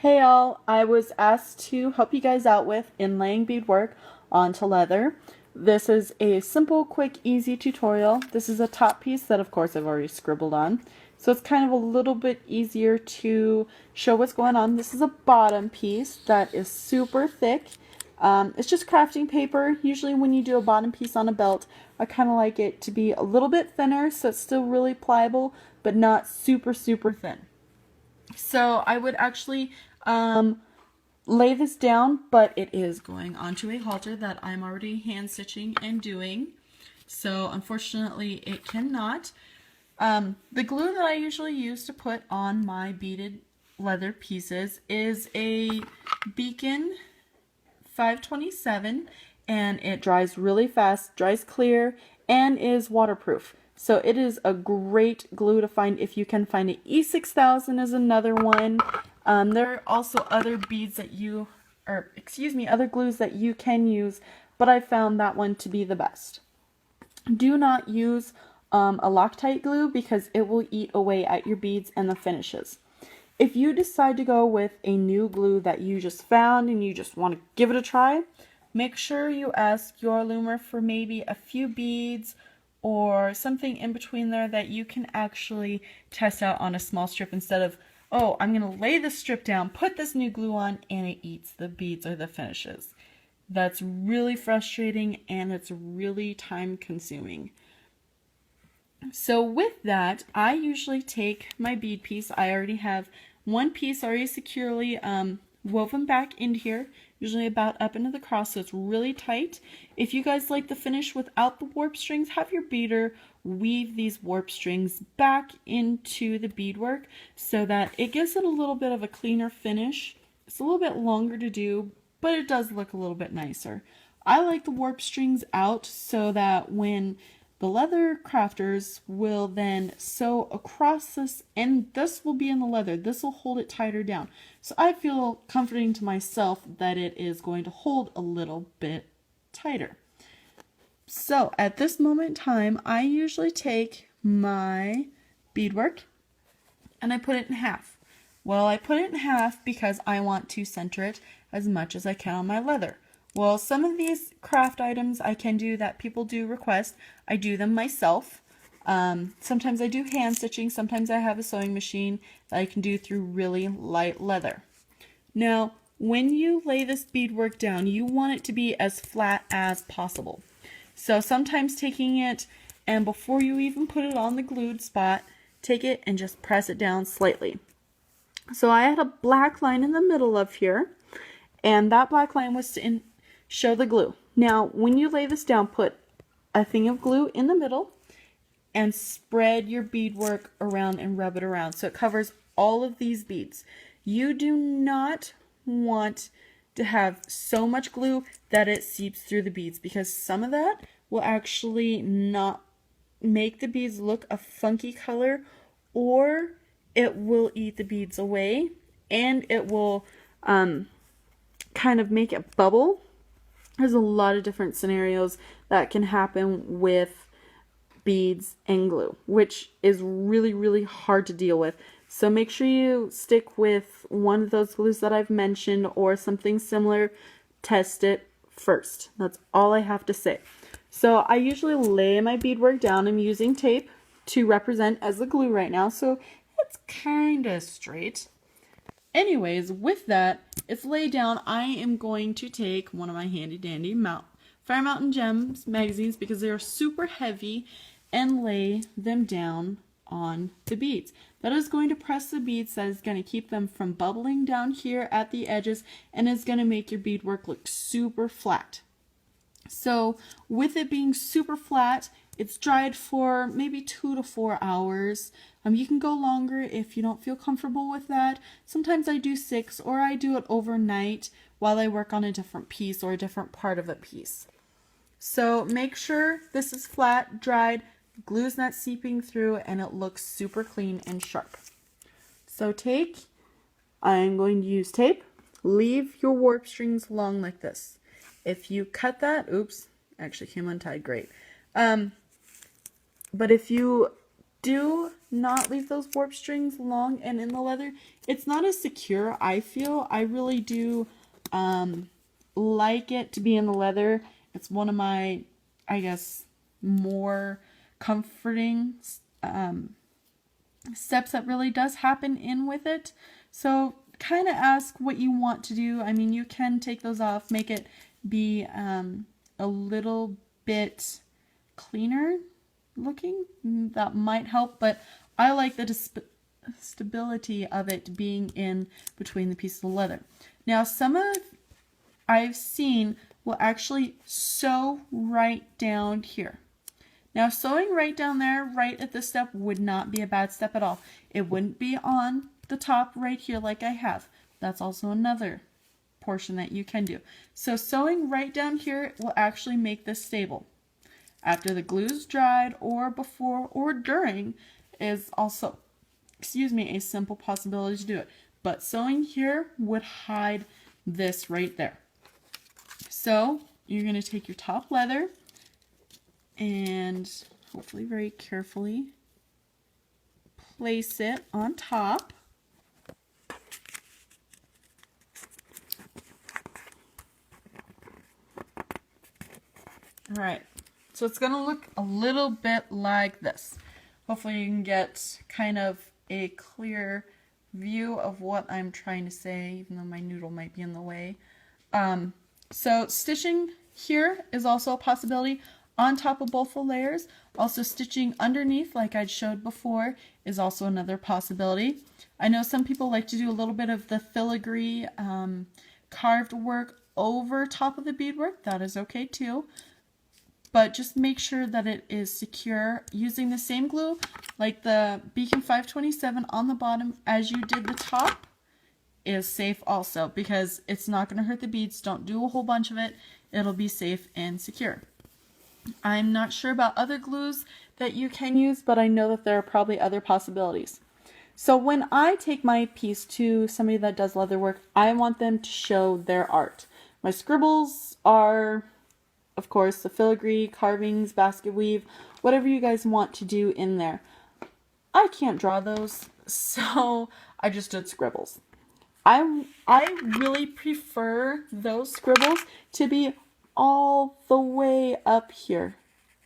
Hey all, I was asked to help you guys out with inlaying beadwork onto leather. This is a simple, quick, easy tutorial. This is a top piece that of course I've already scribbled on. So it's kind of a little bit easier to show what's going on. This is a bottom piece that is super thick. It's just crafting paper. Usually when you do a bottom piece on a belt, I kind of like it to be a little bit thinner so it's still really pliable, but not super, super thin. So I would actually lay this down, but it is going onto a halter that I'm already hand stitching and doing. So unfortunately it cannot. The glue that I usually use to put on my beaded leather pieces is a Beacon 527, and it dries really fast, dries clear, and is waterproof. So it is a great glue to find if you can find it. E6000 is another one. There are also other beads that other glues that you can use, but I found that one to be the best. Do not use a Loctite glue because it will eat away at your beads and the finishes. If you decide to go with a new glue that you just found and you just want to give it a try, make sure you ask your loomer for maybe a few beads or something in between there that you can actually test out on a small strip instead of, oh, I'm going to lay this strip down, put this new glue on, and it eats the beads or the finishes. That's really frustrating and it's really time consuming. So with that, I usually take my bead piece. I already have one piece already securely woven back into here, usually about up into the cross, so it's really tight. If you guys like the finish without the warp strings, have your beader weave these warp strings back into the beadwork so that it gives it a little bit of a cleaner finish. It's a little bit longer to do, but it does look a little bit nicer. I like the warp strings out so that when the leather crafters will then sew across this, and this will be in the leather. This will hold it tighter down. So I feel comforting to myself that it is going to hold a little bit tighter. So at this moment in time, I usually take my beadwork and I put it in half. Well, I put it in half because I want to center it as much as I can on my leather. Well, some of these craft items I can do that people do request. I do them myself. Sometimes I do hand stitching. Sometimes I have a sewing machine that I can do through really light leather. Now, when you lay this beadwork down, you want it to be as flat as possible. So sometimes taking it and before you even put it on the glued spot, take it and just press it down slightly. So I had a black line in the middle of here, and that black line was to show the glue. Now, when you lay this down, put a thing of glue in the middle and spread your beadwork around and rub it around so it covers all of these beads. You do not want to have so much glue that it seeps through the beads because some of that will actually not make the beads look a funky color, or it will eat the beads away and it will kind of make it bubble. There's a lot of different scenarios that can happen with beads and glue, which is really, really hard to deal with. So make sure you stick with one of those glues that I've mentioned or something similar. Test it first. That's all I have to say. So I usually lay my beadwork down. I'm using tape to represent as the glue right now, so it's kind of straight. Anyways, with that, it's laid down. I am going to take one of my handy dandy Fire Mountain Gems magazines because they are super heavy and lay them down on the beads. That is going to press the beads. That is going to keep them from bubbling down here at the edges and is going to make your beadwork look super flat. So with it being super flat, it's dried for maybe 2 to 4 hours. You can go longer if you don't feel comfortable with that. Sometimes I do 6, or I do it overnight while I work on a different piece or a different part of a piece. So make sure this is flat, dried, glue's not seeping through, and it looks super clean and sharp. So I'm going to use tape. Leave your warp strings long like this. If you cut that, oops, actually came untied, great. But if you do not leave those warp strings long and in the leather. It's not as secure, I feel. I really do like it to be in the leather. It's one of my, I guess, more comforting steps that really does happen in with it. So kind of ask what you want to do. I mean, you can take those off, make it be a little bit cleaner looking. That might help, but I like the stability of it being in between the pieces of leather. Now, some of I've seen will actually sew right down here. Now, sewing right down there, right at this step, would not be a bad step at all. It wouldn't be on the top right here like I have. That's also another portion that you can do. So sewing right down here will actually make this stable. After the glue's dried, or before or during, is also, a simple possibility to do it. But sewing here would hide this right there. So you're going to take your top leather and hopefully very carefully place it on top. All right, so it's going to look a little bit like this. Hopefully you can get kind of a clear view of what I'm trying to say, even though my noodle might be in the way. So stitching here is also a possibility on top of both the layers. Also stitching underneath, like I showed before, is also another possibility. I know some people like to do a little bit of the filigree carved work over top of the beadwork. That is okay too. But just make sure that it is secure using the same glue, like the Beacon 527 on the bottom as you did the top is safe also, because it's not going to hurt the beads. Don't do a whole bunch of it. It'll be safe and secure. I'm not sure about other glues that you can use, but I know that there are probably other possibilities. So when I take my piece to somebody that does leather work, I want them to show their art. My scribbles are, of course, the filigree, carvings, basket weave, whatever you guys want to do in there. I can't draw those, so I just did scribbles. I really prefer those scribbles to be all the way up here,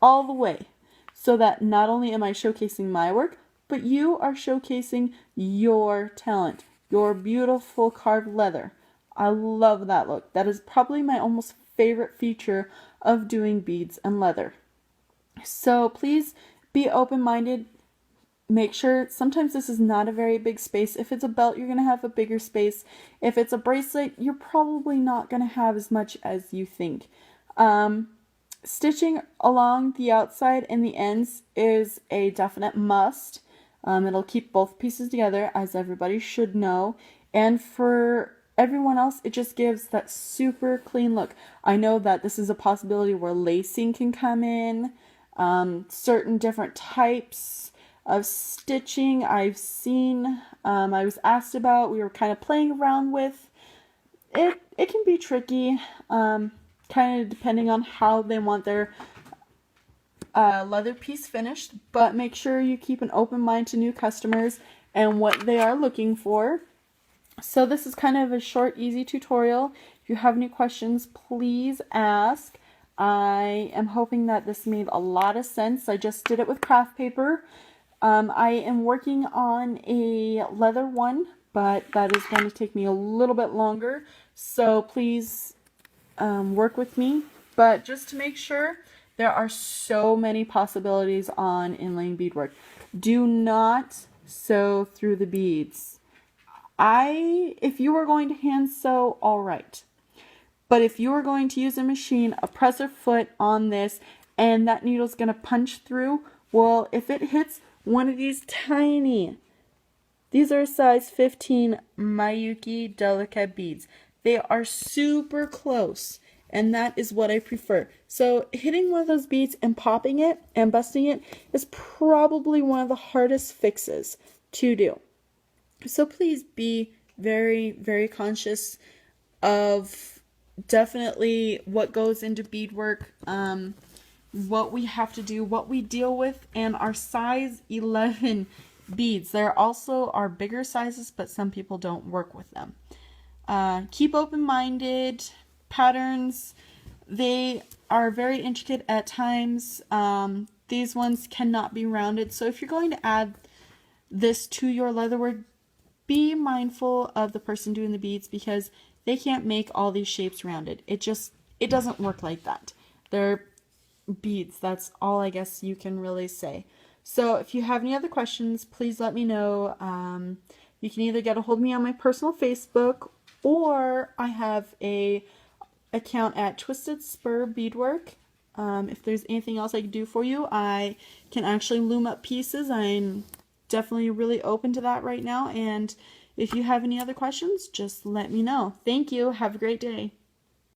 all the way, so that not only am I showcasing my work, but you are showcasing your talent, your beautiful carved leather. I love that look. That is probably my almost favorite feature of doing beads and leather. So please be open-minded. Make sure, sometimes this is not a very big space. If it's a belt, you're going to have a bigger space. If it's a bracelet, you're probably not going to have as much as you think. Stitching along the outside and the ends is a definite must. It'll keep both pieces together, as everybody should know. And for everyone else, it just gives that super clean look. I know that this is a possibility where lacing can come in, certain different types of stitching I've seen, I was asked about, we were kind of playing around with. It can be tricky, kind of depending on how they want their leather piece finished, but make sure you keep an open mind to new customers and what they are looking for. So this is kind of a short, easy tutorial. If you have any questions, please ask. I am hoping that this made a lot of sense. I just did it with craft paper. I am working on a leather one, but that is going to take me a little bit longer. So please work with me. But just to make sure, there are so many possibilities on inlaying beadwork. Do not sew through the beads. If you are going to hand sew, all right. But if you are going to use a machine, a presser foot on this, and that needle's going to punch through, well, if it hits one of these these are size 15 Miyuki Delicate beads. They are super close, and that is what I prefer. So hitting one of those beads and popping it and busting it is probably one of the hardest fixes to do. So please be very, very conscious of definitely what goes into beadwork. what we have to do, what we deal with, and our size 11 beads. There also are bigger sizes, but some people don't work with them. Keep open-minded. Patterns, they are very intricate at times. These ones cannot be rounded, so if you're going to add this to your leatherwork, be mindful of the person doing the beads, because they can't make all these shapes rounded. It doesn't work like that. They're beads. That's all I guess you can really say. So if you have any other questions, please let me know. You can either get a hold of me on my personal Facebook, or I have a account at Twisted Spur Beadwork. If there's anything else I can do for you, I can actually loom up pieces. I'm definitely really open to that right now. And if you have any other questions, just let me know. Thank you. Have a great day.